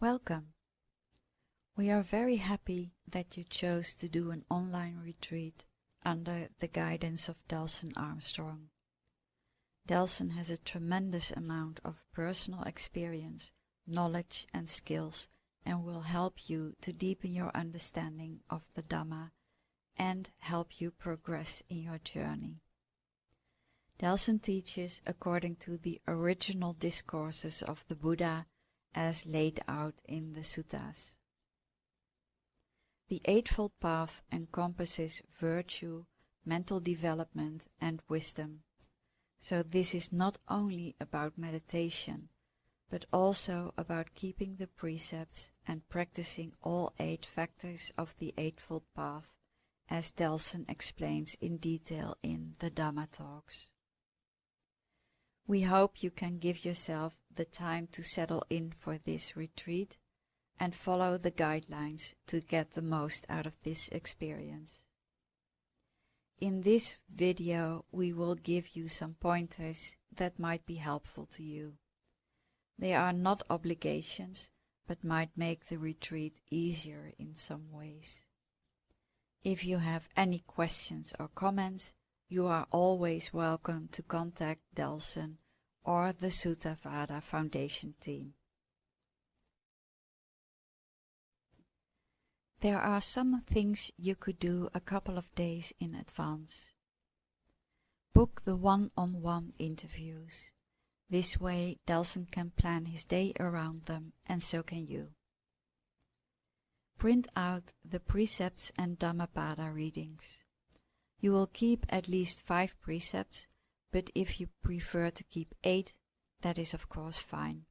Welcome. We are very happy that you chose to do an online retreat under the guidance of Delson Armstrong. Delson has a tremendous amount of personal experience, knowledge and skills and will help you to deepen your understanding of the Dhamma and help you progress in your journey. Delson teaches according to the original discourses of the Buddha as laid out in the suttas. The Eightfold Path encompasses virtue, mental development and wisdom. So this is not only about meditation, but also about keeping the precepts and practicing all 8 factors of the Eightfold Path, as Delson explains in detail in the Dhamma Talks. We hope you can give yourself the time to settle in for this retreat and follow the guidelines to get the most out of this experience. In this video, we will give you some pointers that might be helpful to you. They are not obligations, but might make the retreat easier in some ways. If you have any questions or comments, you are always welcome to contact Delson or the Suttavada Foundation team. There are some things you could do a couple of days in advance. Book the one-on-one interviews. This way Delson can plan his day around them, and so can you. Print out the precepts and Dhammapada readings. You will keep at least 5 precepts, but if you prefer to keep 8, that is of course fine.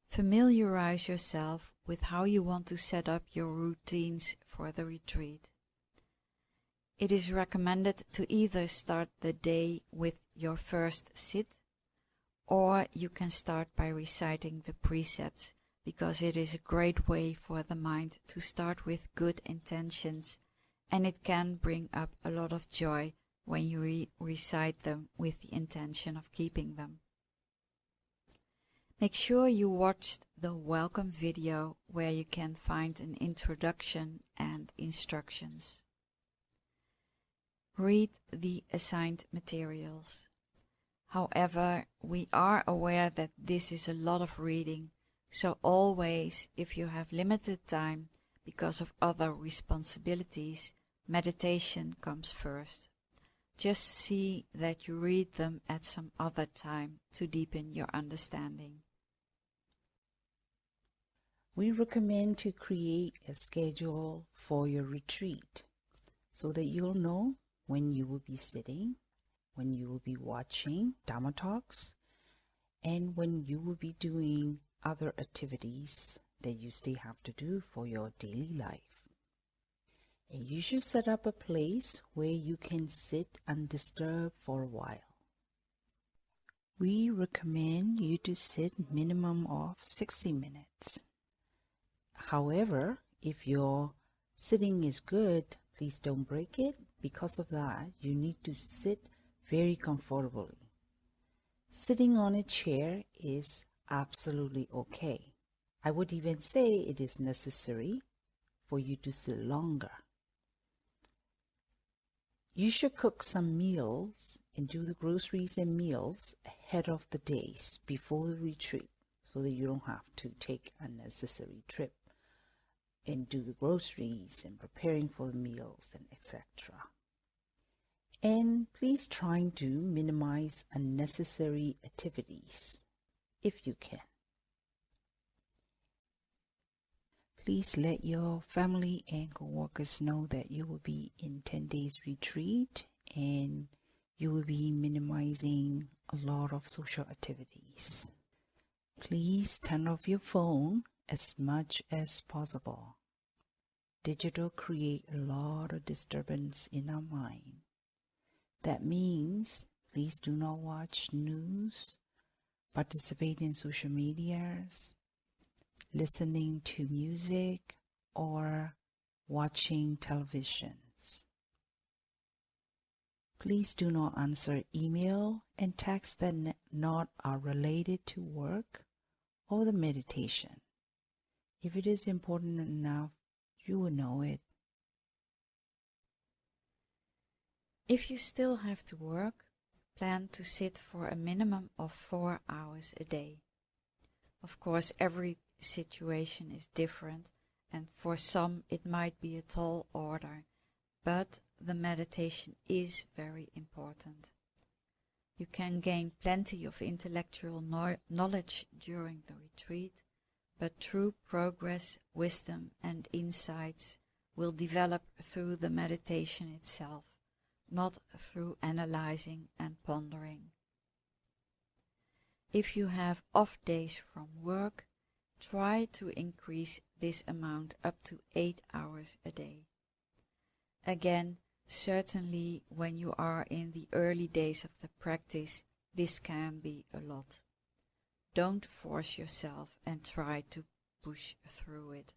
Familiarize yourself with how you want to set up your routines for the retreat. It is recommended to either start the day with your first sit, or you can start by reciting the precepts, because it is a great way for the mind to start with good intentions, and it can bring up a lot of joy when you recite them with the intention of keeping them. Make sure you watched the welcome video where you can find an introduction and instructions. Read the assigned materials. However, we are aware that this is a lot of reading, so always, if you have limited time because of other responsibilities, meditation comes first. Just see that you read them at some other time to deepen your understanding. We recommend to create a schedule for your retreat so that you'll know when you will be sitting, when you will be watching Dhamma Talks, and when you will be doing other activities that you still have to do for your daily life. And you should set up a place where you can sit undisturbed for a while. We recommend you to sit minimum of 60 minutes. However, if your sitting is good, please don't break it. Because of that, you need to sit very comfortably. Sitting on a chair is absolutely okay. I would even say it is necessary for you to sit longer. You should cook some meals and do the groceries and meals ahead of the days before the retreat so that you don't have to take a unnecessary trip and do the groceries and preparing for the meals and etc. And please try to minimize unnecessary activities if you can. Please let your family and co-workers know that you will be in 10 days retreat and you will be minimizing a lot of social activities. Please turn off your phone as much as possible. Digital create a lot of disturbance in our mind. That means please do not watch news, participate in social medias, listening to music, or watching televisions. Please do not answer email and texts that not are related to work or the meditation. If it is important enough, you will know it. If you still have to work, plan to sit for a minimum of 4 hours a day. Of course, every situation is different, and for some it might be a tall order, but the meditation is very important. You can gain plenty of intellectual knowledge during the retreat, but true progress, wisdom, and insights will develop through the meditation itself, not through analyzing and pondering. If you have off days from work, try to increase this amount up to 8 hours a day. Again, certainly when you are in the early days of the practice, this can be a lot. Don't force yourself and try to push through it.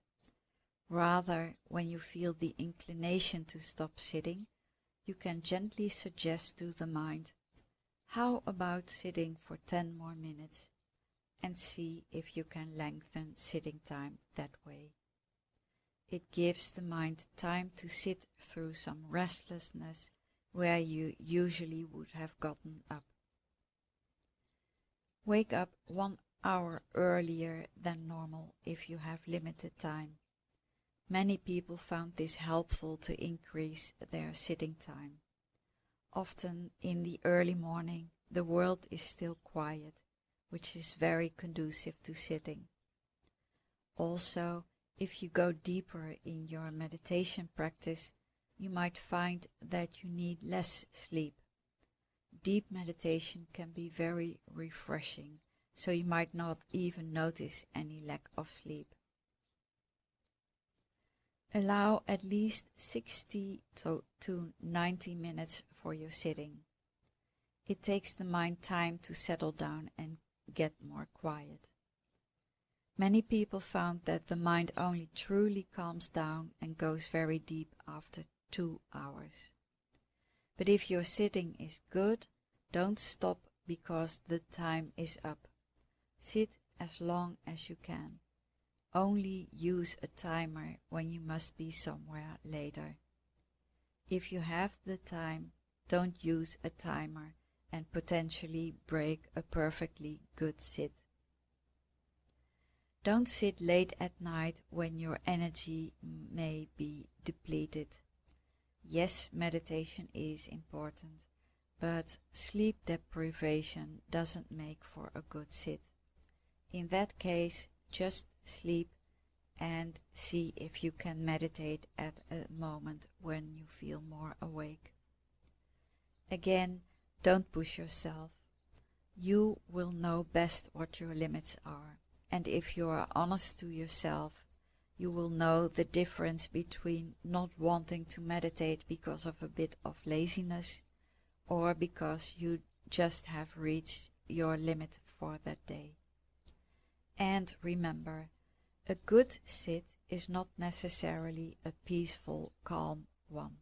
Rather, when you feel the inclination to stop sitting, you can gently suggest to the mind, how about sitting for 10 more minutes, and see if you can lengthen sitting time that way. It gives the mind time to sit through some restlessness where you usually would have gotten up. Wake up 1 hour earlier than normal if you have limited time. Many people found this helpful to increase their sitting time. Often in the early morning the world is still quiet, which is very conducive to sitting. Also, if you go deeper in your meditation practice, you might find that you need less sleep. Deep meditation can be very refreshing, so you might not even notice any lack of sleep. Allow at least 60 to 90 minutes for your sitting. It takes the mind time to settle down and get more quiet. Many people found that the mind only truly calms down and goes very deep after 2 hours. But if your sitting is good, don't stop because the time is up. Sit as long as you can. Only use a timer when you must be somewhere later. If you have the time, don't use a timer and potentially break a perfectly good sit. Don't sit late at night when your energy may be depleted. Yes, meditation is important, but sleep deprivation doesn't make for a good sit. In that case, just sleep and see if you can meditate at a moment when you feel more awake. Again, don't push yourself. You will know best what your limits are, and if you are honest to yourself, you will know the difference between not wanting to meditate because of a bit of laziness or because you just have reached your limit for that day. And remember, a good sit is not necessarily a peaceful, calm one.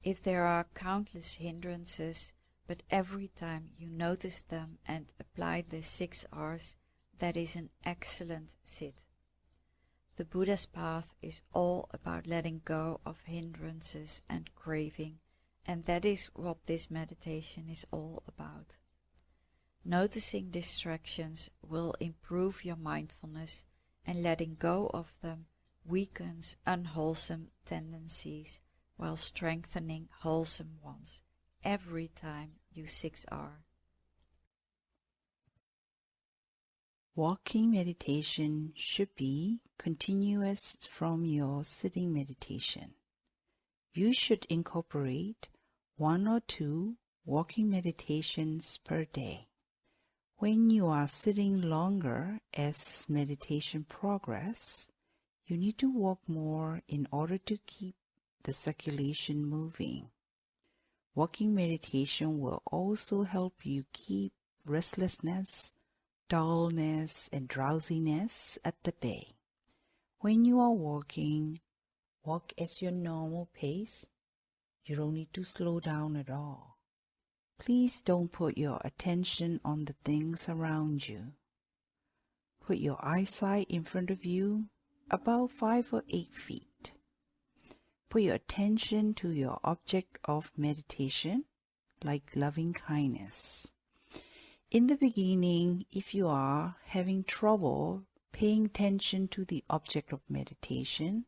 If there are countless hindrances, but every time you notice them and apply the 6 R's, that is an excellent sit. The Buddha's path is all about letting go of hindrances and craving, and that is what this meditation is all about. Noticing distractions will improve your mindfulness, and letting go of them weakens unwholesome tendencies while strengthening wholesome ones every time you 6R. Walking meditation should be continuous from your sitting meditation. You should incorporate 1 or 2 walking meditations per day. When you are sitting longer as meditation progresses, you need to walk more in order to keep the circulation moving. Walking meditation will also help you keep restlessness, dullness, and drowsiness at the bay. When you are walking, walk at your normal pace. You don't need to slow down at all. Please don't put your attention on the things around you. Put your eyesight in front of you, about 5 or 8 feet. Put your attention to your object of meditation, like loving kindness. In the beginning, if you are having trouble paying attention to the object of meditation,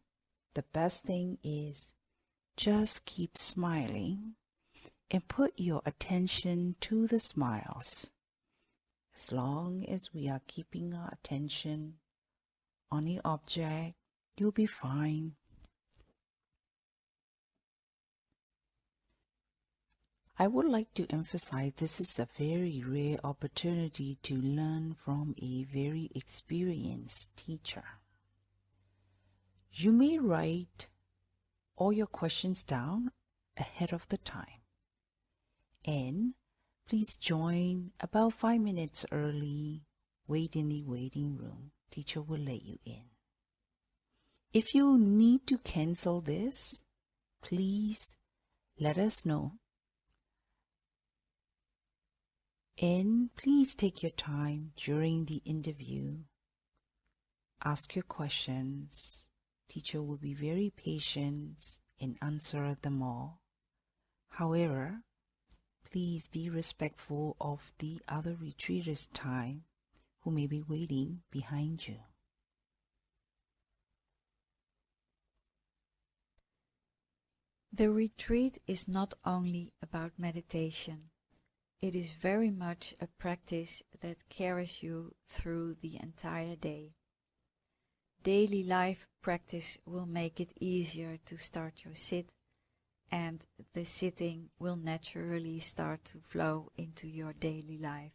the best thing is just keep smiling and put your attention to the smiles. As long as we are keeping our attention on the object, you'll be fine. I would like to emphasize this is a very rare opportunity to learn from a very experienced teacher. You may write all your questions down ahead of the time. And please join about 5 minutes early. Wait in the waiting room. Teacher will let you in. If you need to cancel this, please let us know. And please take your time during the interview. Ask your questions. Teacher will be very patient and answer them all. However, please be respectful of the other retreaters' time who may be waiting behind you. The retreat is not only about meditation. It is very much a practice that carries you through the entire day. Daily life practice will make it easier to start your sit, and the sitting will naturally start to flow into your daily life.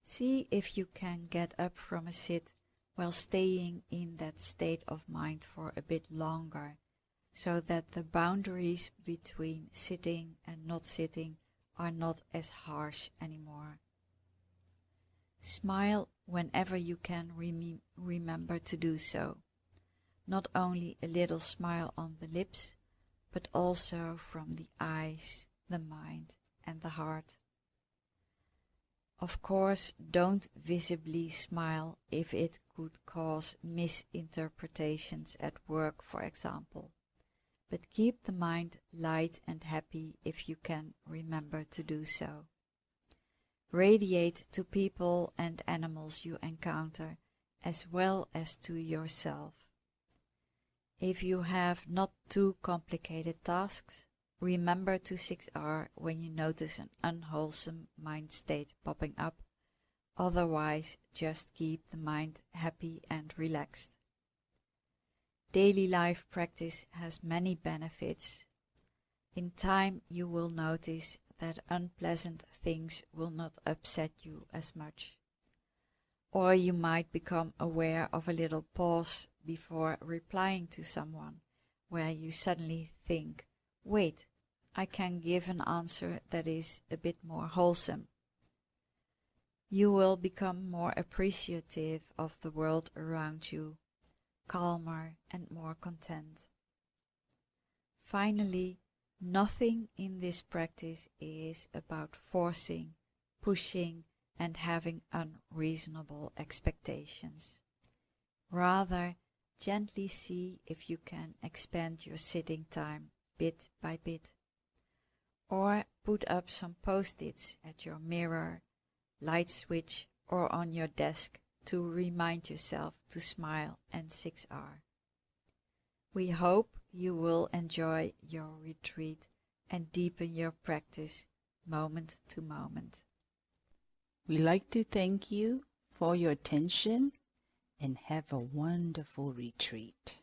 See if you can get up from a sit while staying in that state of mind for a bit longer, so that the boundaries between sitting and not sitting are not as harsh anymore. Smile whenever you can remember to do so. Not only a little smile on the lips, but also from the eyes, the mind, and the heart. Of course, don't visibly smile if it could cause misinterpretations at work, for example. But keep the mind light and happy if you can remember to do so. Radiate to people and animals you encounter, as well as to yourself. If you have not too complicated tasks, remember to 6R when you notice an unwholesome mind state popping up. Otherwise, just keep the mind happy and relaxed. Daily life practice has many benefits. In time, you will notice that unpleasant things will not upset you as much. Or you might become aware of a little pause before replying to someone, where you suddenly think, wait, I can give an answer that is a bit more wholesome. You will become more appreciative of the world around you, calmer and more content. Finally, nothing in this practice is about forcing, pushing, and having unreasonable expectations. Rather, gently see if you can expand your sitting time bit by bit. Or put up some post-its at your mirror, light switch, or on your desk to remind yourself to smile and 6R. We hope you will enjoy your retreat and deepen your practice moment to moment. We'd like to thank you for your attention and have a wonderful retreat.